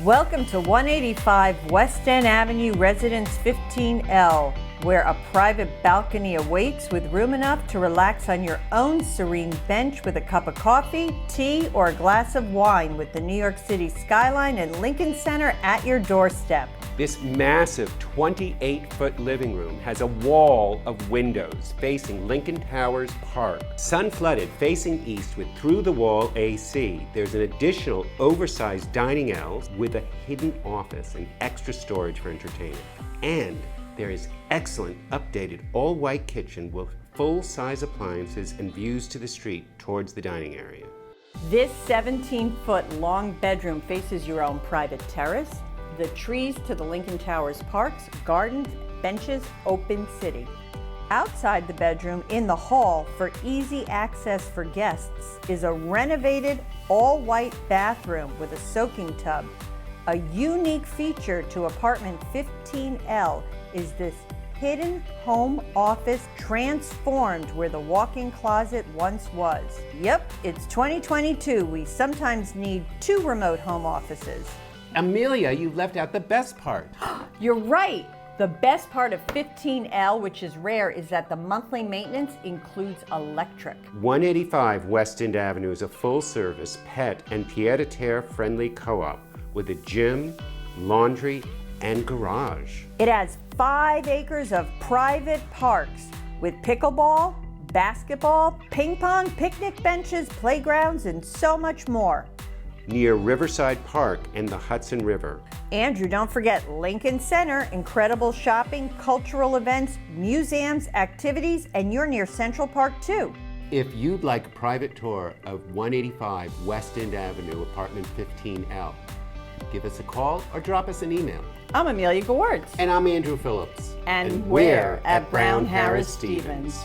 Welcome to 185 West End Avenue, Residence 15L, where a private balcony awaits with room enough to relax on your own serene bench with a cup of coffee, tea, or a glass of wine with the New York City skyline and Lincoln Center at your doorstep. This massive 28-foot living room has a wall of windows facing Lincoln Towers Park. Sun-flooded, facing east with through-the-wall AC. There's an additional oversized dining L with a hidden office and extra storage for entertainment. And there is excellent updated all-white kitchen with full-size appliances and views to the street towards the dining area. This 17-foot long bedroom faces your own private terrace, the trees to the Lincoln Towers parks, gardens, benches, open city. Outside the bedroom, in the hall, for easy access for guests, is a renovated all-white bathroom with a soaking tub. A unique feature to apartment 15L is this hidden home office transformed where the walk-in closet once was. Yep, it's 2022. We sometimes need 2 remote home offices. Amelia, you left out the best part. You're right. The best part of 15L, which is rare, is that the monthly maintenance includes electric. 185 West End Avenue is a full-service pet and pied-à-terre friendly co-op with a gym, laundry, and garage. It has 5 acres of private parks with pickleball, basketball, ping pong, picnic benches, playgrounds, and so much more. Near Riverside Park and the Hudson River. Andrew, don't forget Lincoln Center, incredible shopping, cultural events, museums, activities, and you're near Central Park too. If you'd like a private tour of 185 West End Avenue, apartment 15L, give us a call or drop us an email. I'm Amelia Gewirtz. And I'm Andrew Phillips. And we're at Brown Harris Stevens.